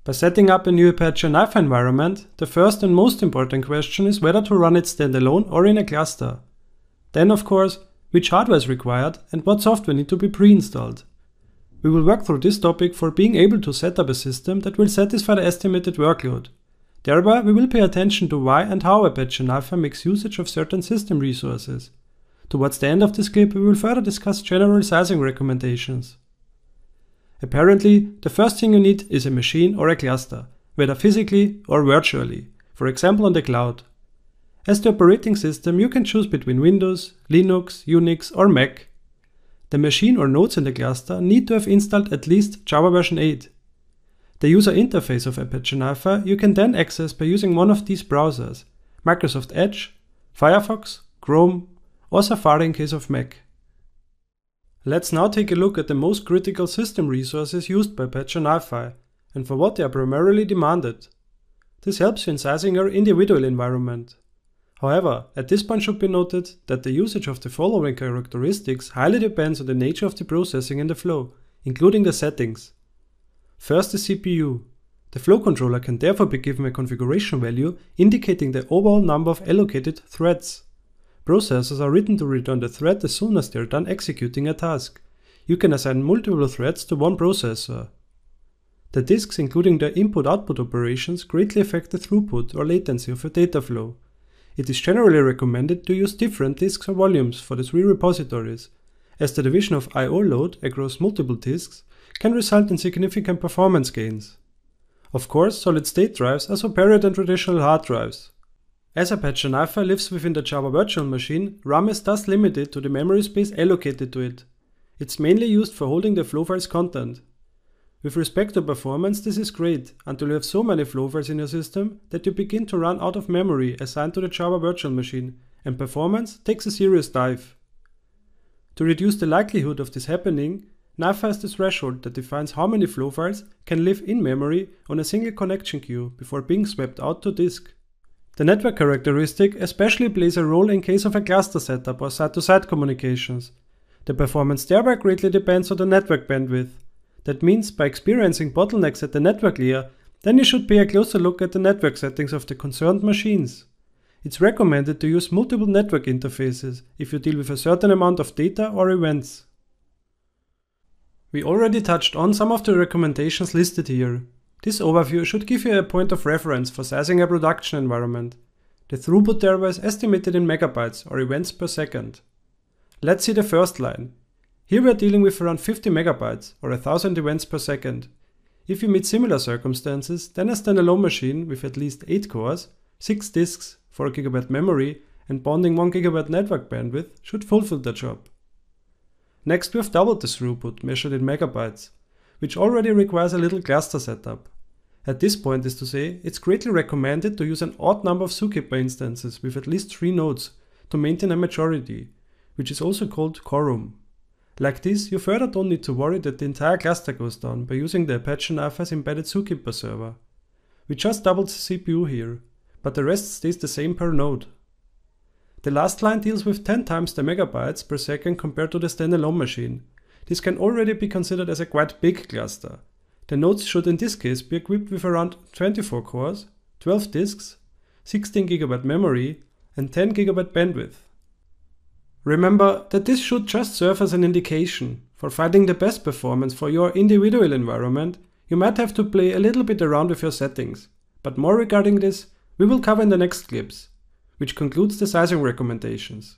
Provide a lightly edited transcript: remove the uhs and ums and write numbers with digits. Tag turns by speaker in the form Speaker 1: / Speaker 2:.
Speaker 1: By setting up a new Apache NiFi environment, the first and most important question is whether to run it standalone or in a cluster. Then, of course, which hardware is required and what software need to be pre-installed. We will work through this topic for being able to set up a system that will satisfy the estimated workload. Thereby, we will pay attention to why and how Apache NiFi makes usage of certain system resources. Towards the end of this clip, we will further discuss general sizing recommendations. Apparently, the first thing you need is a machine or a cluster, whether physically or virtually, for example on the cloud. As the operating system, you can choose between Windows, Linux, Unix or Mac. The machine or nodes in the cluster need to have installed at least Java version 8. The user interface of Apache NiFi you can then access by using one of these browsers, Microsoft Edge, Firefox, Chrome, or Safari in case of Mac. Let's now take a look at the most critical system resources used by Apache NiFi and for what they are primarily demanded. This helps you in sizing your individual environment. However, at this point should be noted that the usage of the following characteristics highly depends on the nature of the processing in the flow, including the settings. First, the CPU. The flow controller can therefore be given a configuration value indicating the overall number of allocated threads. Processors are written to return the thread as soon as they are done executing a task. You can assign multiple threads to one processor. The disks, including the input-output operations, greatly affect the throughput or latency of a data flow. It is generally recommended to use different disks or volumes for the three repositories, as the division of I/O load across multiple disks can result in significant performance gains. Of course, solid-state drives are superior than traditional hard drives. As Apache NiFi lives within the Java virtual machine, RAM is thus limited to the memory space allocated to it. It's mainly used for holding the flow file's content. With respect to performance, this is great, until you have so many flow files in your system that you begin to run out of memory assigned to the Java virtual machine, and performance takes a serious dive. To reduce the likelihood of this happening, NiFi has the threshold that defines how many flow files can live in memory on a single connection queue before being swept out to disk. The network characteristic especially plays a role in case of a cluster setup or side-to-side communications. The performance thereby greatly depends on the network bandwidth. That means by experiencing bottlenecks at the network layer, then you should pay a closer look at the network settings of the concerned machines. It's recommended to use multiple network interfaces if you deal with a certain amount of data or events. We already touched on some of the recommendations listed here. This overview should give you a point of reference for sizing a production environment. The throughput thereby is estimated in megabytes or events per second. Let's see the first line. Here we are dealing with around 50 megabytes or 1000 events per second. If you meet similar circumstances, then a standalone machine with at least 8 cores, 6 disks, 4 GB memory and bonding 1 GB network bandwidth should fulfill the job. Next we have doubled the throughput measured in megabytes, which already requires a little cluster setup. At this point is to say, it's greatly recommended to use an odd number of zookeeper instances with at least 3 nodes to maintain a majority, which is also called quorum. Like this, you further don't need to worry that the entire cluster goes down by using the Apache NiFi's embedded zookeeper server. We just doubled the CPU here, but the rest stays the same per node. The last line deals with 10 times the megabytes per second compared to the standalone machine. This can already be considered as a quite big cluster. The nodes should in this case be equipped with around 24 cores, 12 disks, 16 GB memory and 10 GB bandwidth. Remember that this should just serve as an indication. For finding the best performance for your individual environment, you might have to play a little bit around with your settings, but more regarding this we will cover in the next clips, which concludes the sizing recommendations.